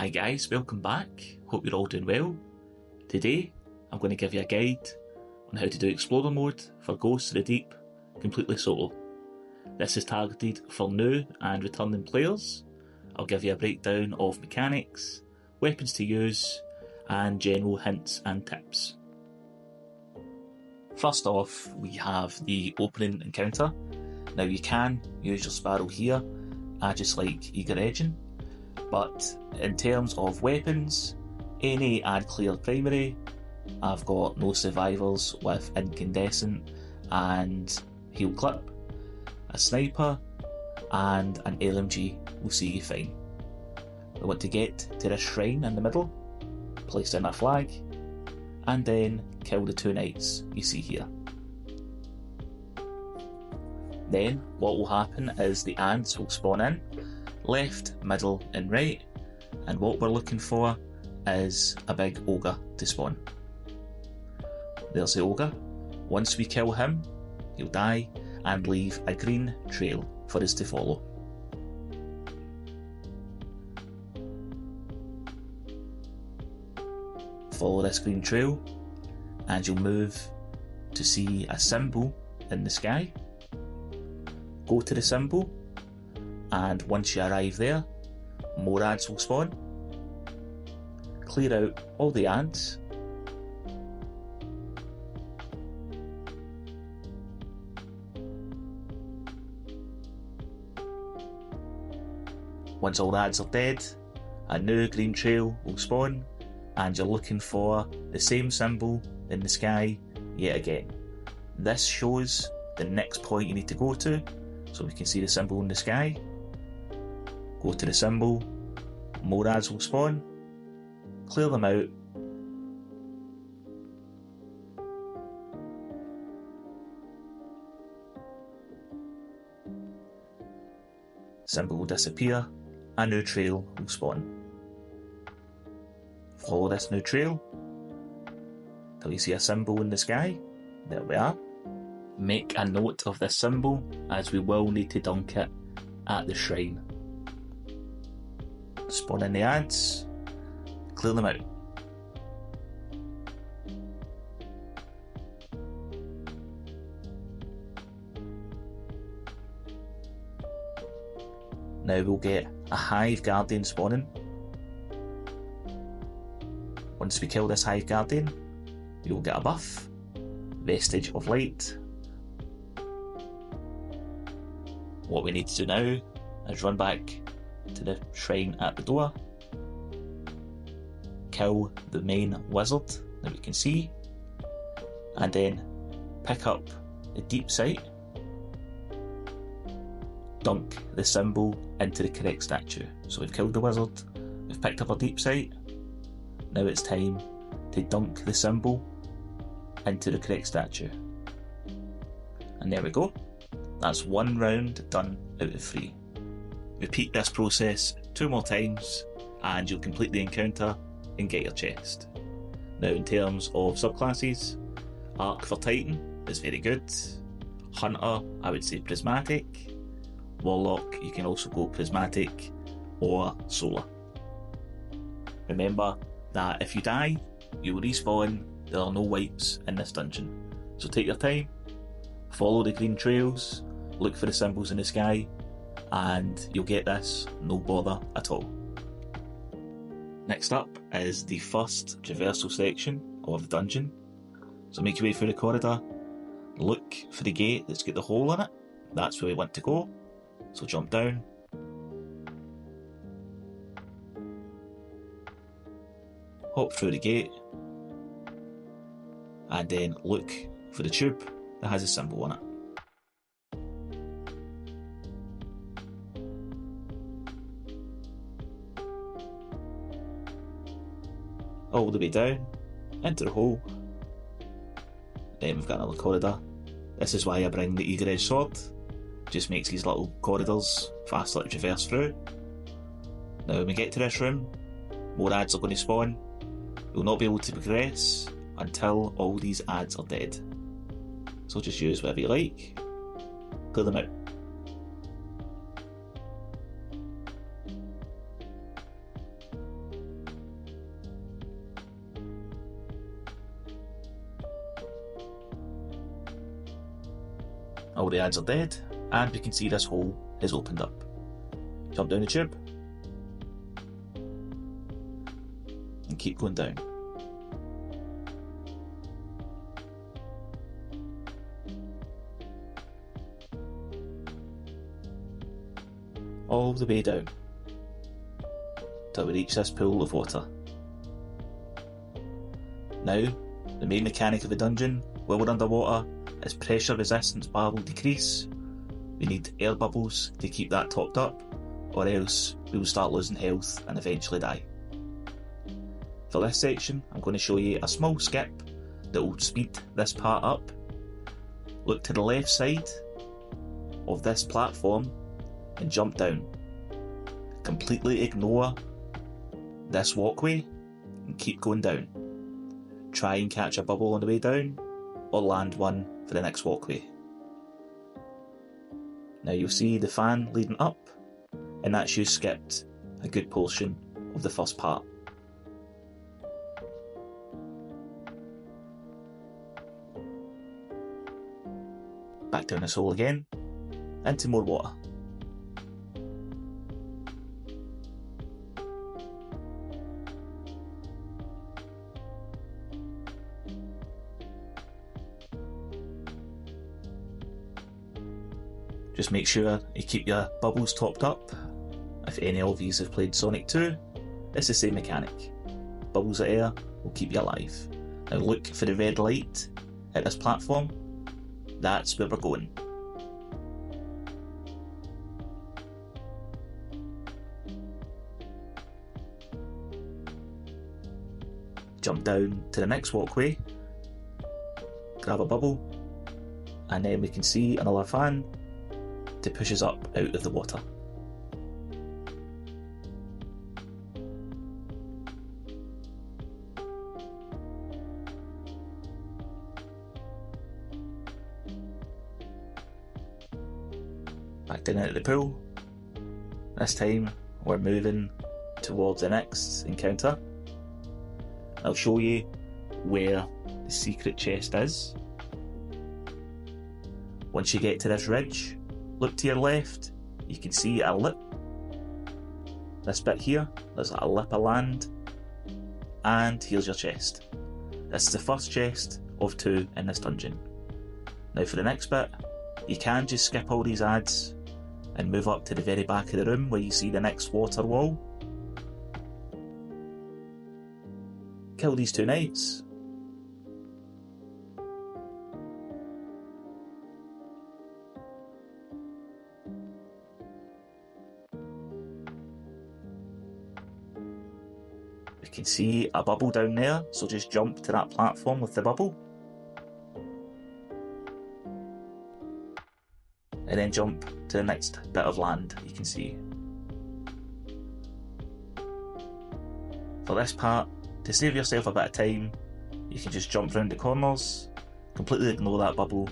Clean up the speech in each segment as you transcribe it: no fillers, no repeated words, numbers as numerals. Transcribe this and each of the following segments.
Hi guys, welcome back. Hope you're all doing well. Today, I'm going to give you a guide on how to do Explorer mode for Ghosts of the Deep completely solo. This is targeted for new and returning players. I'll give you a breakdown of mechanics, weapons to use, and general hints and tips. First off, we have the opening encounter. Now you can use your Sparrow here, just like Eager Edging, but in terms of weapons, any and clear primary, I've got no survivors with incandescent and heal clip, a sniper, and an LMG will see you fine. We want to get to this shrine in the middle, place down a flag, and then kill the two knights you see here. Then what will happen is the ants will spawn in, left, middle and right, and what we're looking for is a big ogre to spawn. There's the ogre. Once we kill him, he'll die and leave a green trail for us to follow. Follow this green trail and you'll move to see a symbol in the sky. Go to the symbol, and once you arrive there, more ants will spawn. Clear out all the ants. Once all the ants are dead, a new green trail will spawn, and you're looking for the same symbol in the sky yet again. This shows the next point you need to go to, so we can see the symbol in the sky. Go to the symbol, more ads will spawn, clear them out, symbol will disappear, a new trail will spawn. Follow this new trail till you see a symbol in the sky. There we are. Make a note of this symbol, as we will need to dunk it at the shrine. Spawn in the ants, clear them out. Now we'll get a hive guardian spawning. Once we kill this hive guardian, you'll get a buff, vestige of light. What we need to do now is run back to the shrine at the door, kill the main wizard that we can see, and then pick up the deep sight, dunk the symbol into the correct statue. So we've killed the wizard, we've picked up our deep sight, now it's time to dunk the symbol into the correct statue. And there we go. That's one round done out of 3. Repeat this process 2 more times and you'll complete the encounter and get your chest. Now in terms of subclasses, Arc for Titan is very good. Hunter, I would say Prismatic. Warlock, you can also go Prismatic or Solar. Remember that if you die, you will respawn. There are no wipes in this dungeon. So take your time, follow the green trails, look for the symbols in the sky, and you'll get this, no bother at all. Next up is the first traversal section of the dungeon. So make your way through the corridor, look for the gate that's got the hole in it, that's where we want to go. So jump down, hop through the gate, and then look for the tube that has a symbol on it. All the way down, into the hole. Then we've got another corridor. This is why I bring the Eager Edge sword. Just makes these little corridors faster to traverse through. Now when we get to this room, more ads are going to spawn. We'll not be able to progress until all these ads are dead. So just use whatever you like, clear them out. All the ads are dead, and we can see this hole is opened up. Jump down the tube, and keep going down. All the way down, till we reach this pool of water. Now, the main mechanic of the dungeon, while we're underwater, is pressure resistance bar will decrease. We need air bubbles to keep that topped up, or else we will start losing health and eventually die. For this section, I'm going to show you a small skip that will speed this part up. Look to the left side of this platform and jump down. Completely ignore this walkway and keep going down. Try and catch a bubble on the way down, or land one for the next walkway. Now you'll see the fan leading up, and that's you skipped a good portion of the first part. Back down this hole again, into more water. Just make sure you keep your bubbles topped up. If any of you have played Sonic 2, it's the same mechanic. Bubbles of air will keep you alive. Now look for the red light at this platform. That's where we're going. Jump down to the next walkway, grab a bubble, and then we can see another fan to push us up out of the water. Back down into the pool. This time we're moving towards the next encounter. I'll show you where the secret chest is. Once you get to this ridge, look to your left, you can see a lip. This bit here, there's a lip of land, and here's your chest. This is the first chest of 2 in this dungeon. Now for the next bit, you can just skip all these ads and move up to the very back of the room where you see the next water wall. Kill these 2 knights. We can see a bubble down there, so just jump to that platform with the bubble. And then jump to the next bit of land you can see. For this part, to save yourself a bit of time, you can just jump round the corners, completely ignore that bubble,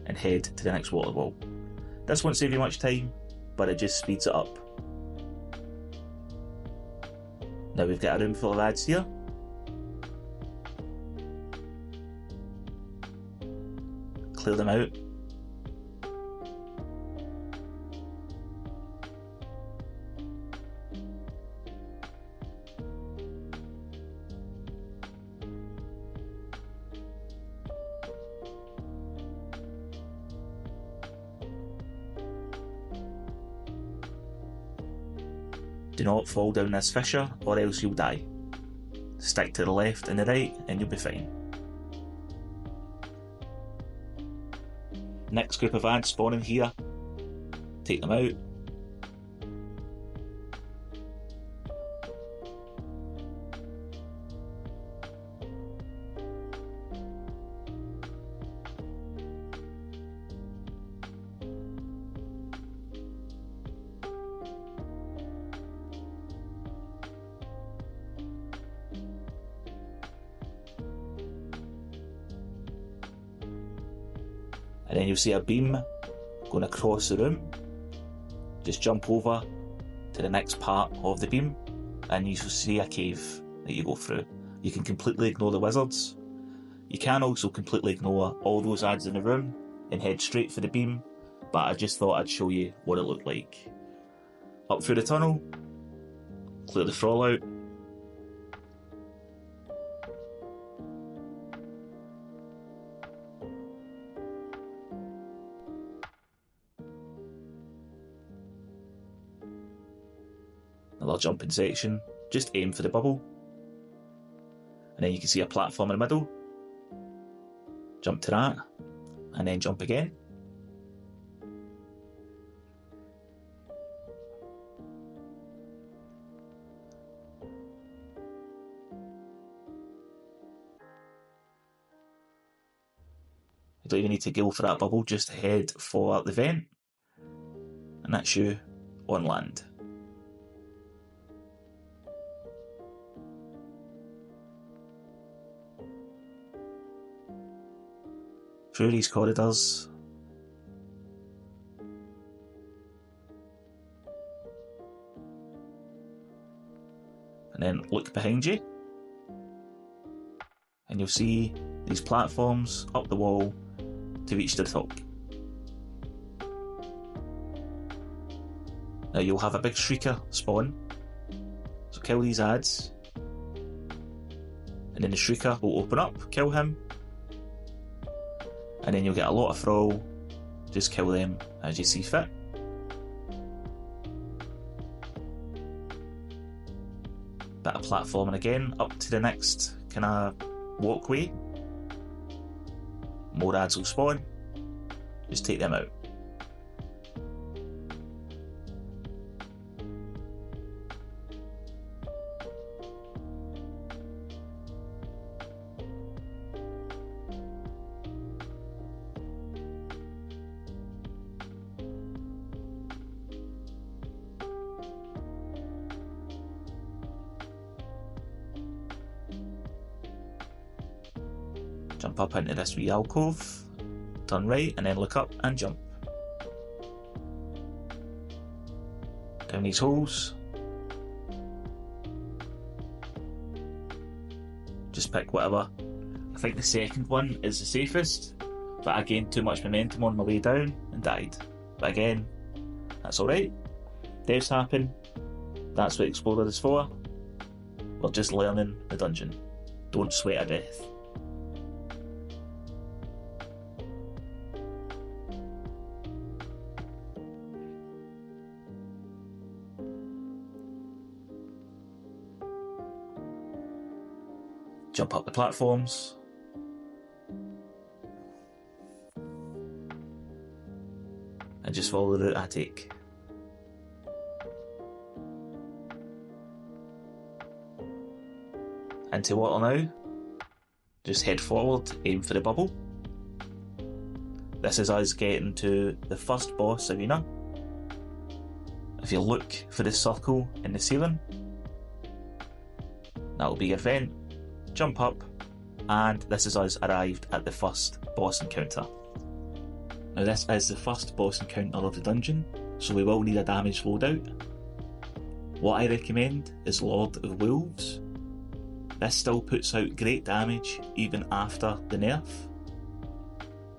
and head to the next water wall. This won't save you much time, but it just speeds it up. Now we've got a room full of ads here. Clear them out. Do not fall down this fissure or else you'll die. Stick to the left and the right and you'll be fine. Next group of ads spawning here. Take them out. And then you'll see a beam going across the room. Just jump over to the next part of the beam and you will see a cave that you go through. You can completely ignore the wizards. You can also completely ignore all those ads in the room and head straight for the beam, but I just thought I'd show you what it looked like. Up through the tunnel, clear the thrall out, another jumping section, just aim for the bubble, and then you can see a platform in the middle, jump to that, and then jump again. You don't even need to go for that bubble, just head for the vent, and that's you on land. Through these corridors, and then look behind you, and you'll see these platforms up the wall to reach the top. Now you'll have a big shrieker spawn, so kill these ads, and then the shrieker will open up, kill him, and then you'll get a lot of thrall, just kill them as you see fit. Bit of platforming again, up to the next kind of walkway. More ads will spawn, just take them out. Jump up into this wee alcove, turn right and then look up and jump. Down these holes. Just pick whatever. I think the second one is the safest, but I gained too much momentum on my way down and died. But again, that's alright. Deaths happen. That's what Explorer is for. We're just learning the dungeon. Don't sweat to death. Jump up the platforms. And just follow the route I take. Into water now. Just head forward, aim for the bubble. This is us getting to the first boss arena. If you look for the circle in the ceiling, that'll be your vent. Jump up, and this is us arrived at the first boss encounter. Now this is the first boss encounter of the dungeon, so we will need a damage loadout. What I recommend is Lord of Wolves. This still puts out great damage even after the nerf.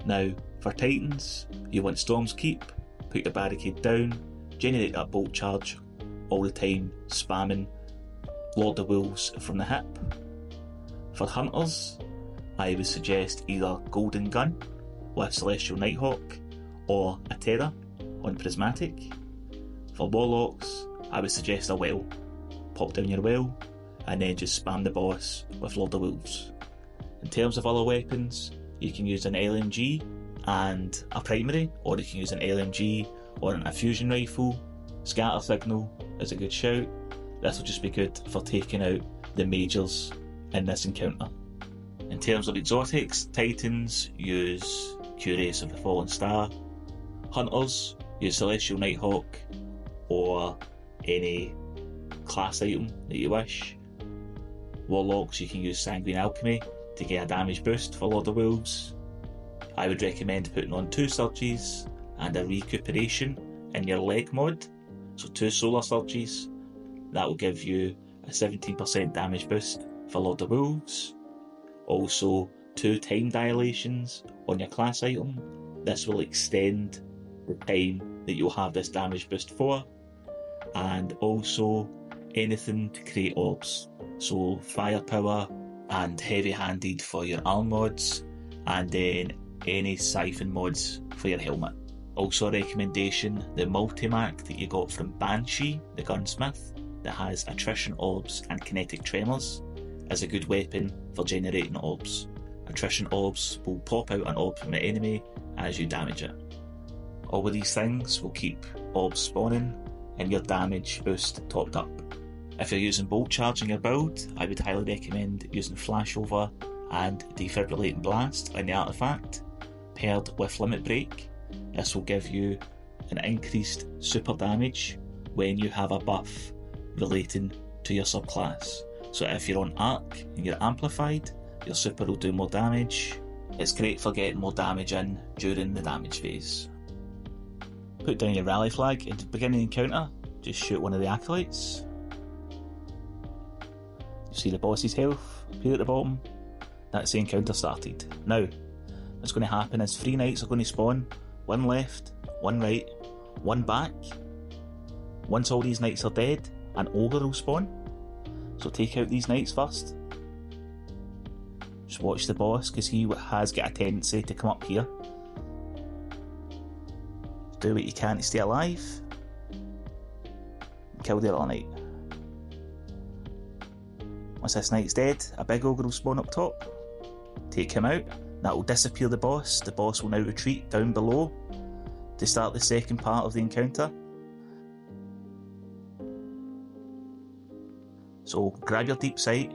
Now for Titans, you want Storm's Keep, put your barricade down, generate that bolt charge all the time, spamming Lord of Wolves from the hip. For Hunters, I would suggest either Golden Gun with Celestial Nighthawk or a Terror on Prismatic. For Warlocks, I would suggest a Well. Pop down your Well and then just spam the boss with Lord of Wolves. In terms of other weapons, you can use an LMG and a primary, or you can use an LMG or a fusion rifle. Scatter Signal is a good shout. This will just be good for taking out the majors in this encounter. In terms of exotics, Titans use Curious of the Fallen Star. Hunters use Celestial Nighthawk or any class item that you wish. Warlocks, you can use Sanguine Alchemy to get a damage boost for Lord of Wolves. I would recommend putting on 2 Surges and a Recuperation in your leg mod, so 2 Solar Surges. That will give you a 17% damage boost for Lord of Wolves. Also 2 Time Dilations on your class item. this will extend the time that you'll have this damage boost for, and also anything to create orbs. So firepower and heavy-handed for your arm mods, and then any siphon mods for your helmet. Also a recommendation, the multi-mac that you got from Banshee, the gunsmith, that has attrition orbs and kinetic tremors, is a good weapon for generating orbs. Attrition orbs will pop out an orb from the enemy as you damage it. All of these things will keep orbs spawning and your damage boost topped up. If you're using bolt charge in your build, I would highly recommend using flashover and defibrillating blast in the artifact, paired with limit break. This will give you an increased super damage when you have a buff relating to your subclass. So if you're on arc and you're amplified, your super will do more damage. It's great for getting more damage in during the damage phase. Put down your rally flag and to begin the encounter, just shoot one of the acolytes. You see the boss's health appear at the bottom. That's the encounter started. Now, what's going to happen is 3 knights are going to spawn, one left, one right, one back. Once all these knights are dead, an ogre will spawn. So take out these knights first. Just watch the boss, because he has got a tendency to come up here. Do what you can to stay alive. Kill the other knight. Once this knight's dead, a big ogre will spawn up top. Take him out. That will disappear the boss. The boss will now retreat down below to start the second part of the encounter. So grab your deep sight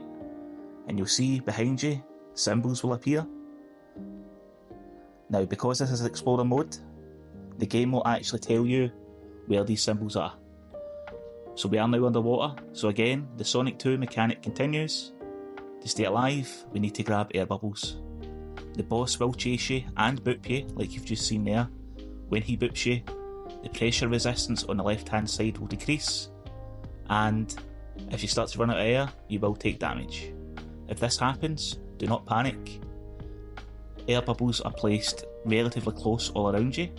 and you'll see behind you symbols will appear. Now, because this is Explorer mode, the game will actually tell you where these symbols are. So we are now underwater, so again, the Sonic 2 mechanic continues. To stay alive, we need to grab air bubbles. The boss will chase you and boop you, like you've just seen there. When he boops you, the pressure resistance on the left hand side will decrease, and if you start to run out of air, you will take damage. If this happens, do not panic. Air bubbles are placed relatively close all around you.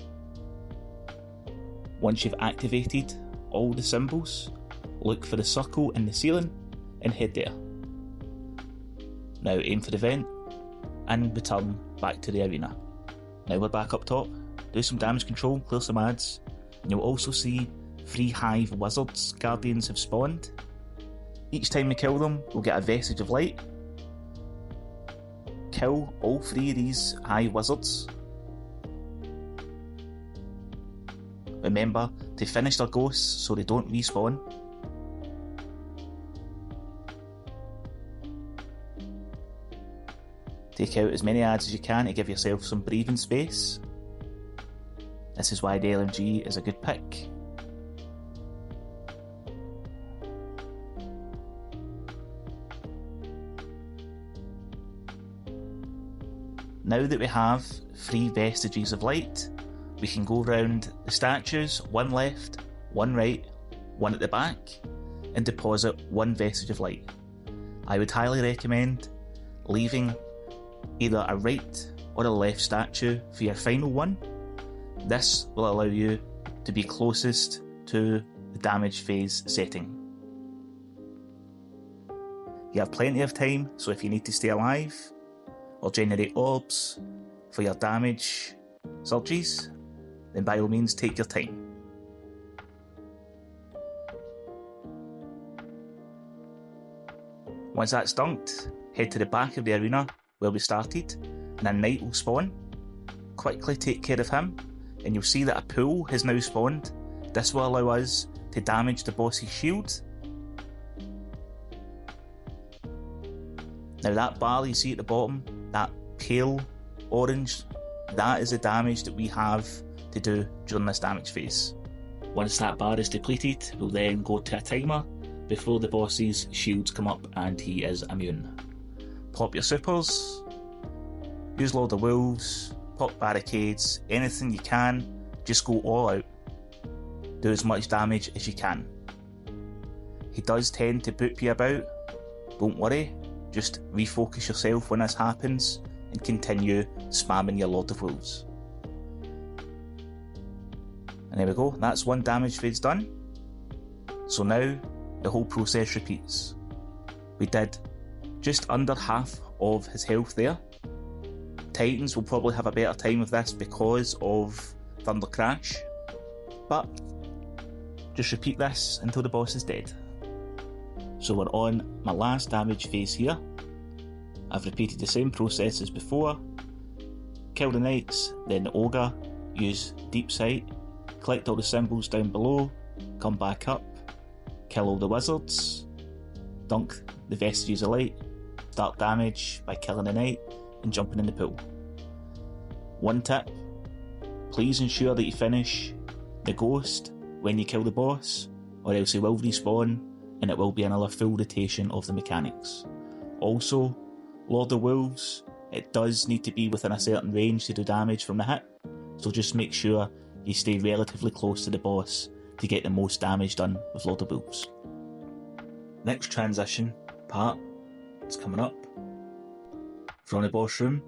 Once you've activated all the symbols, look for the circle in the ceiling and head there. Now aim for the vent and return back to the arena. Now we're back up top, do some damage control, clear some ads, and you'll also see 3 hive wizards guardians have spawned. Each time we kill them, we'll get a vestige of light. Kill all 3 of these hive wizards. Remember to finish their ghosts so they don't respawn. Take out as many ads as you can to give yourself some breathing space. This is why the LMG is a good pick. Now that we have 3 vestiges of light, we can go round the statues, 1 left, 1 right, 1 at the back, and deposit 1 vestige of light. I would highly recommend leaving either a right or a left statue for your final one. This will allow you to be closest to the damage phase setting. You have plenty of time, so if you need to stay alive or generate orbs for your damage surges, then by all means take your time. Once that's dunked, head to the back of the arena where we started, and a knight will spawn. Quickly take care of him, and you'll see that a pool has now spawned. This will allow us to damage the boss's shield. Now that bar you see at the bottom, that pale orange, that is the damage that we have to do during this damage phase. Once that bar is depleted, we'll then go to a timer before the boss's shields come up and he is immune. Pop your supers, use Lord of Wolves, pop barricades, anything you can, just go all out. Do as much damage as you can. He does tend to boop you about, don't worry, just refocus yourself when this happens and continue spamming your Lord of Wolves. And there we go, that's one damage phase done. So now the whole process repeats. We did just under half of his health there. Titans will probably have a better time of this because of Thunder Crash, but just repeat this until the boss is dead. So we're on my last damage phase here. I've repeated the same process as before. Kill the knights, then the ogre, use deep sight, collect all the symbols down below, come back up, kill all the wizards, dunk the vestiges of light, start damage by killing the knight and jumping in the pool. One tip, please ensure that you finish the ghost when you kill the boss, or else he will respawn and it will be another full rotation of the mechanics. Also, Lord of Wolves, it does need to be within a certain range to do damage from the hit, so just make sure you stay relatively close to the boss to get the most damage done with Lord of Wolves. Next transition part is coming up. From the boss room,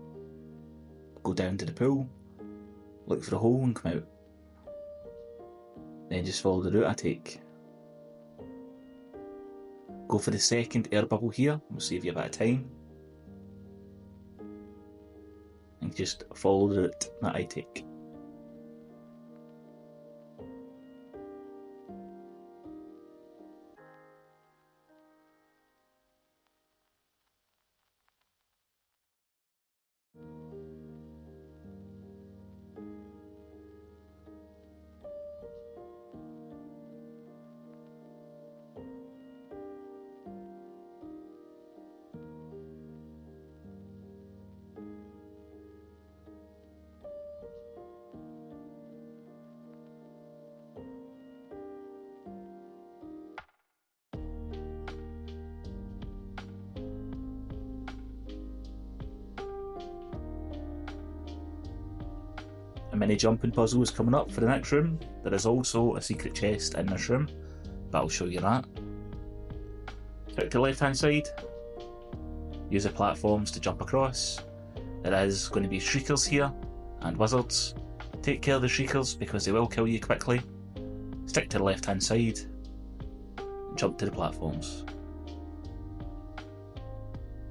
go down to the pool, look for the hole and come out. Then just follow the route I take. Go for the second air bubble here, we'll save you a bit of time. And just follow the route that I take. A mini jumping puzzle is coming up for the next room. There is also a secret chest in this room, but I'll show you that. Out to the left hand side, use the platforms to jump across. There is going to be shriekers here and wizards. Take care of the shriekers because they will kill you quickly. Stick to the left hand side and jump to the platforms.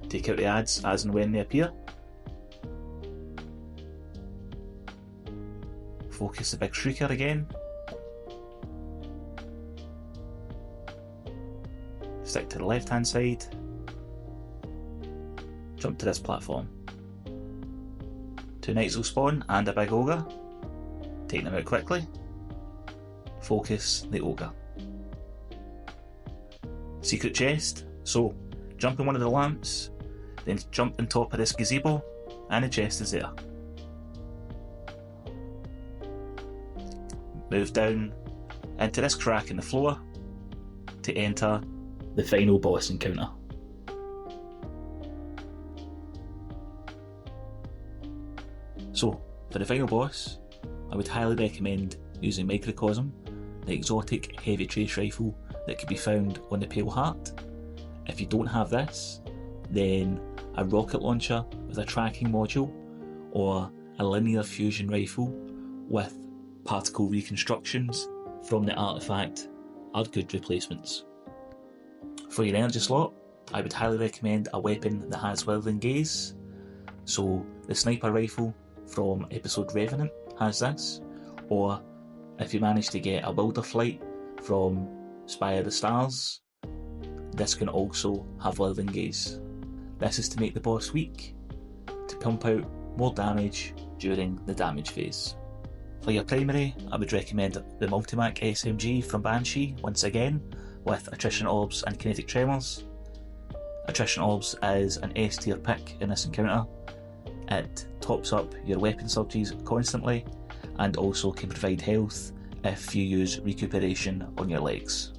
Take out the ads as and when they appear. Focus the big shrieker again. Stick to the left hand side. Jump to this platform. Two knights will spawn and a big ogre. Take them out quickly. Focus the ogre. Secret chest. So, jump in one of the lamps, then jump on top of this gazebo, and the chest is there. Move down into this crack in the floor to enter the final boss encounter. So, for the final boss, I would highly recommend using Microcosm, the exotic heavy trace rifle that can be found on the Pale Heart. If you don't have this, then a rocket launcher with a tracking module or a linear fusion rifle with particle reconstructions from the artifact are good replacements. For your energy slot, I would highly recommend a weapon that has Whirling Gaze. So the sniper rifle from episode Revenant has this, or if you manage to get a Wilder Flight from Spy of the Stars, this can also have Whirling Gaze. This is to make the boss weak, to pump out more damage during the damage phase. For your primary, I would recommend the Multimac SMG from Banshee, once again, with Attrition Orbs and Kinetic Tremors. Attrition Orbs is an S tier pick in this encounter. It tops up your weapon surges constantly, and also can provide health if you use recuperation on your legs.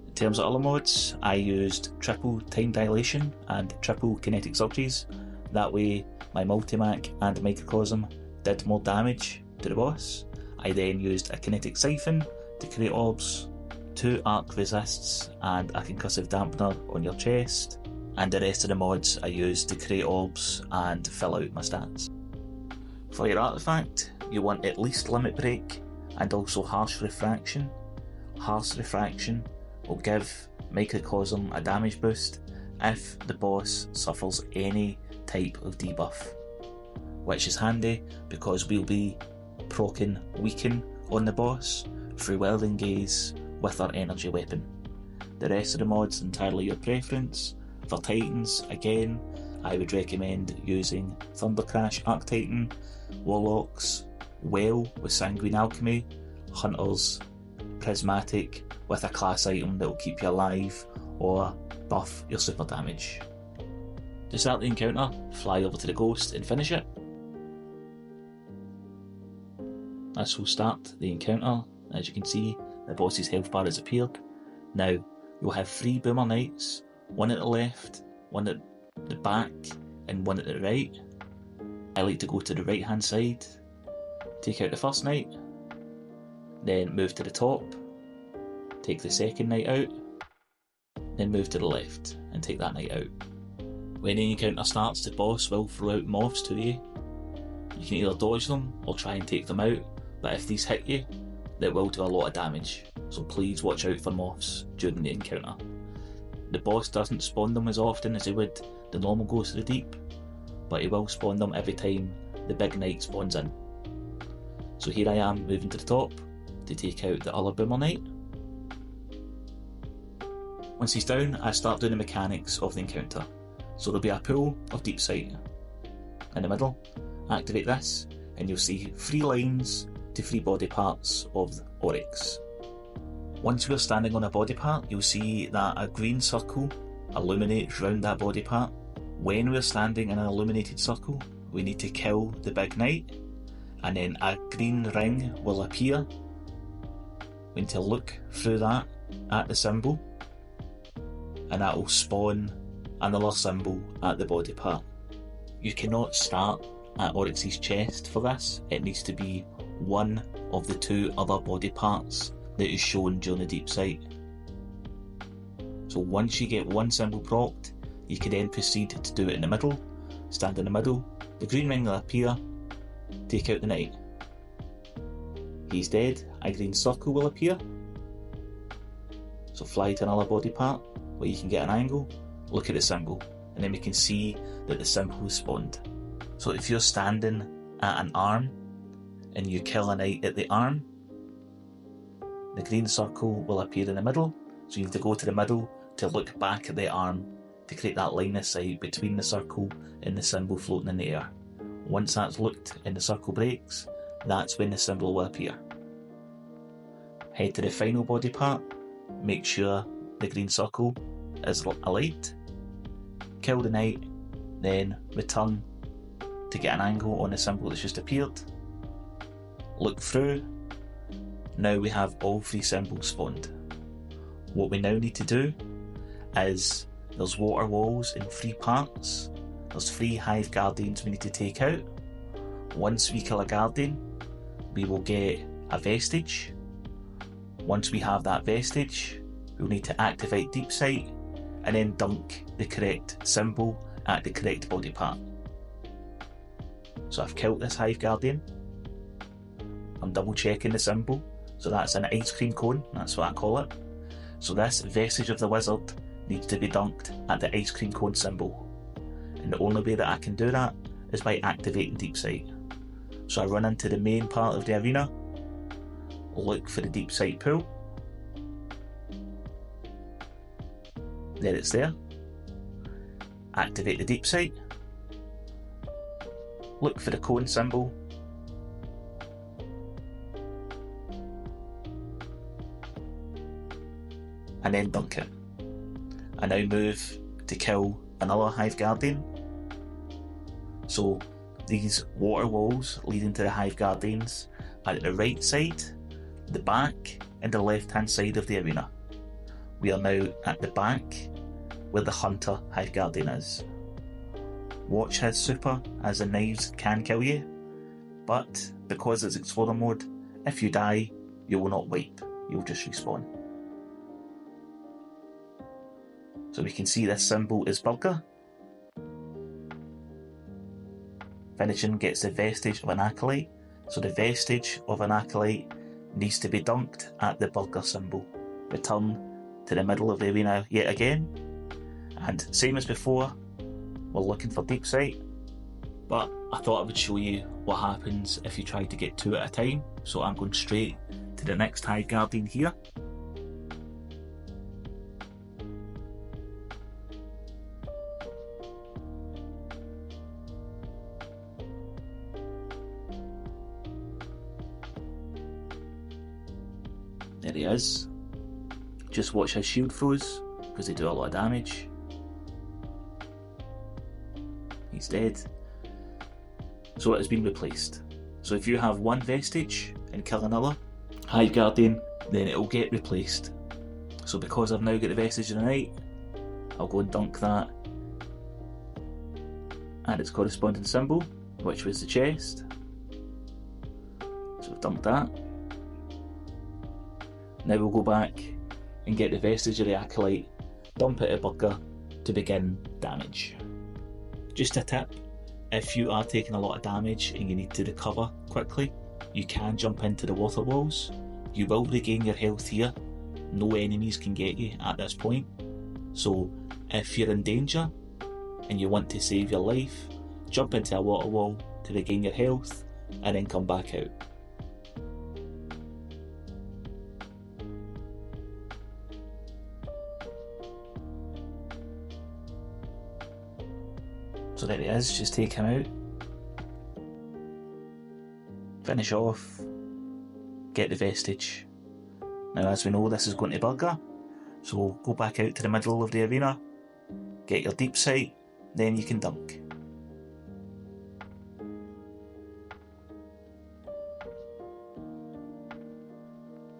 In terms of other mods, I used triple time dilation and triple kinetic surges. That way my Multimac and Microcosm did more damage to the boss. I then used a kinetic siphon to create orbs, 2 arc resists and a concussive dampener on your chest, and the rest of the mods I used to create orbs and fill out my stats. For your artifact, you want at least Limit Break and also harsh refraction. Harsh refraction will give microcosm a damage boost if the boss suffers any type of debuff, which is handy because we'll be proccing weaken on the boss through Welding Gaze with our energy weapon. The rest of the mods entirely your preference. For Titans, again, I would recommend using Thunder Crash Arctitan, Warlocks, Well with Sanguine Alchemy, Hunters, Prismatic with a class item that will keep you alive or buff your super damage. To start the encounter, fly over to the ghost and finish it. This will start the encounter. As you can see, the boss's health bar has appeared. Now, you'll have 3 Boomer Knights, one at the left, one at the back, and one at the right. I like to go to the right hand side, take out the first knight, then move to the top, take the second knight out, then move to the left and take that knight out. When the encounter starts, the boss will throw out mobs to you. You can either dodge them or try and take them out, but if these hit you, they will do a lot of damage, so please watch out for moths during the encounter. The boss doesn't spawn them as often as he would the normal Ghost of the Deep, but he will spawn them every time the big knight spawns in. So here I am moving to the top to take out the other Boomer Knight. Once he's down, I start doing the mechanics of the encounter. So there'll be a pool of deep sight in the middle. Activate this and you'll see 3 lines to 3 body parts of Oryx. Once we're standing on a body part, you'll see that a green circle illuminates round that body part. When we're standing in an illuminated circle, we need to kill the big knight, and then a green ring will appear. We need to look through that at the symbol, and that will spawn another symbol at the body part. You cannot start at Oryx's chest for this. It needs to be one of the 2 other body parts that is shown during the deep sight. So once you get one symbol procced, you can then proceed to do it in the middle. Stand in the middle, the green ring will appear, take out the knight. He's dead, a green circle will appear. So fly to another body part where you can get an angle, look at the symbol, and then we can see that the symbol has spawned. So if you're standing at an arm and you kill a knight at the arm, the green circle will appear in the middle, so you have to go to the middle to look back at the arm to create that line of sight between the circle and the symbol floating in the air. Once that's looked and the circle breaks, that's when the symbol will appear. Head to the final body part, make sure the green circle is alight, kill the knight, then return to get an angle on the symbol that's just appeared. Look through. Now we have all 3 symbols spawned. What we now need to do is, there's water walls in 3 parts. There's 3 hive guardians we need to take out. Once we kill a guardian, we will get a vestige. Once we have that vestige, we'll need to activate deep sight and then dunk the correct symbol at the correct body part. So I've killed this hive guardian. I'm double checking the symbol. So that's an ice cream cone, that's what I call it. So this vestige of the wizard needs to be dunked at the ice cream cone symbol. And the only way that I can do that is by activating deep sight. So I run into the main part of the arena, look for the deep sight pool. There it's there. Activate the deep sight. Look for the cone symbol. And then dunk it. I now move to kill another hive guardian. So these water walls leading to the hive guardians are at the right side, the back, and the left hand side of the arena. We are now at the back where the hunter hive guardian is. Watch his super, as the knives can kill you, but because it's explorer mode, if you die, you will not wipe, you'll just respawn. So we can see this symbol is Burger. Finishing gets the vestige of an acolyte. So the vestige of an acolyte needs to be dunked at the burger symbol. Return to the middle of the arena yet again, and same as before, we're looking for deep sight, but I thought I would show you what happens if you try to get 2 at a time. So I'm going straight to the next Hive Guardian here. There he is. Just watch his shield throws, because they do a lot of damage. He's dead. So it has been replaced. So if you have 1 vestige and kill another Hive Guardian, then it will get replaced. So because I've now got the vestige of the night, I'll go and dunk that and its corresponding symbol, which was the chest. So I've dunked that. Now we'll go back and get the vestige of the acolyte, dump it at burger to begin damage. Just a tip, if you are taking a lot of damage and you need to recover quickly, you can jump into the water walls. You will regain your health here. No enemies can get you at this point. So if you're in danger and you want to save your life, jump into a water wall to regain your health and then come back out. So there he is, just take him out. Finish off, get the vestige. Now as we know, this is going to burger, so we'll go back out to the middle of the arena, get your deep sight, then you can dunk.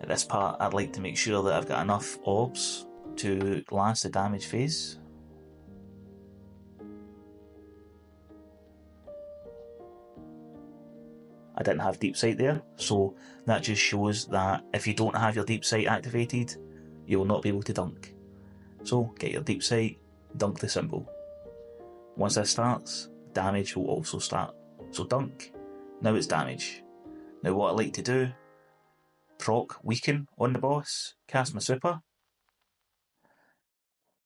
At this part I'd like to make sure that I've got enough orbs to last the damage phase. I didn't have deep sight there, so that just shows that if you don't have your deep sight activated, you will not be able to dunk. So get your deep sight, dunk the symbol. Once this starts, damage will also start. So dunk, now it's damage. Now what I like to do, proc weaken on the boss, cast my super.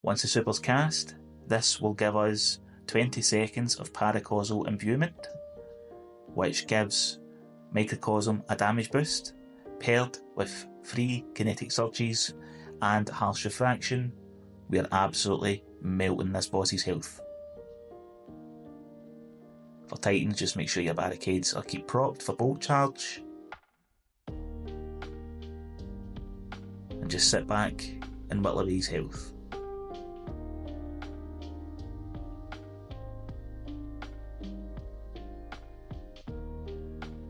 Once the super's cast, this will give us 20 seconds of paracausal imbuement, which gives Microcosm a damage boost, paired with 3 kinetic surges and harsh refraction. We are absolutely melting this boss's health. For Titans, just make sure your barricades are keep propped for bolt charge. And just sit back and whittle away his health.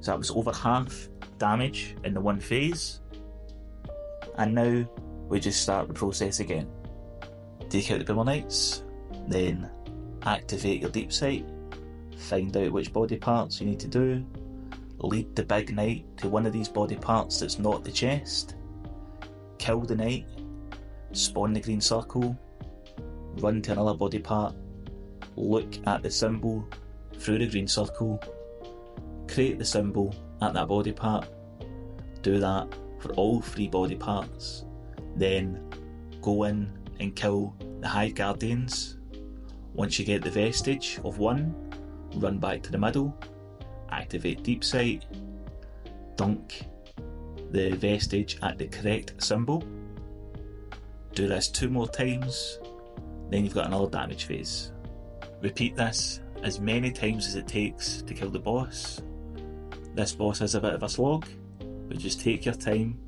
So that was over half damage in the one phase. And now we just start the process again. Take out the Boomer Knights, then activate your deep sight, find out which body parts you need to do, lead the big knight to one of these body parts that's not the chest, kill the knight, spawn the green circle, run to another body part, look at the symbol through the green circle, create the symbol at that body part, do that for all 3 body parts, then go in and kill the Hive Guardians. Once you get the vestige of 1, run back to the middle, activate deep sight, dunk the vestige at the correct symbol, do this 2 more times, then you've got another damage phase. Repeat this as many times as it takes to kill the boss. This boss is a bit of a slog, but just take your time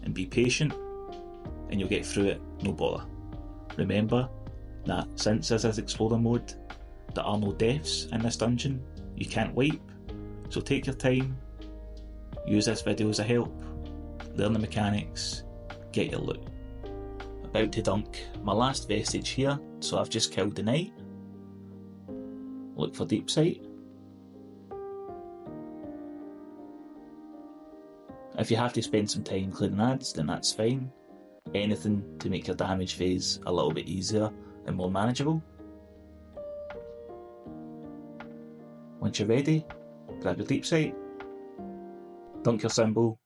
and be patient and you'll get through it, no bother. Remember that since this is explorer mode, there are no deaths in this dungeon, you can't wipe, so take your time, use this video as a help, learn the mechanics, get your loot. About to dunk my last vestige here, so I've just killed the knight. Look for deep sight. If you have to spend some time clearing ads, then that's fine. Anything to make your damage phase a little bit easier and more manageable. Once you're ready, grab your deep sight, dunk your symbol,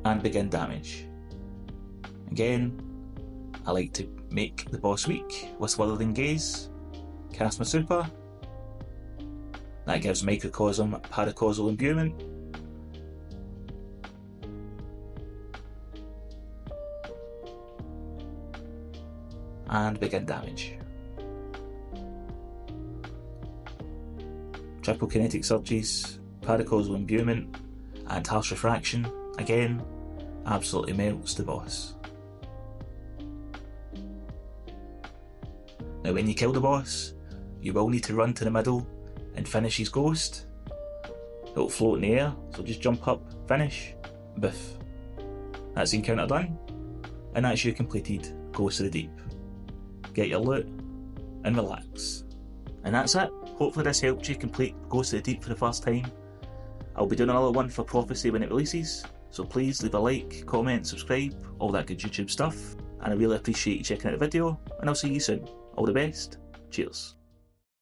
and begin damage. Again, I like to make the boss weak with Withering Gaze, cast my super, that gives Microcosm Paracausal Imbuement, and begin damage. Triple Kinetic Surges, Paracausal Imbuement, and Harsh Refraction, again, absolutely melts the boss. Now when you kill the boss, you will need to run to the middle and finish his ghost. It'll float in the air, so just jump up, finish, biff. That's the encounter done, and that's you completed Ghost of the Deep. Get your loot, and relax. And that's it. Hopefully this helped you complete Ghost of the Deep for the first time. I'll be doing another one for Prophecy when it releases, so please leave a like, comment, subscribe, all that good YouTube stuff, and I really appreciate you checking out the video, and I'll see you soon. All the best, cheers.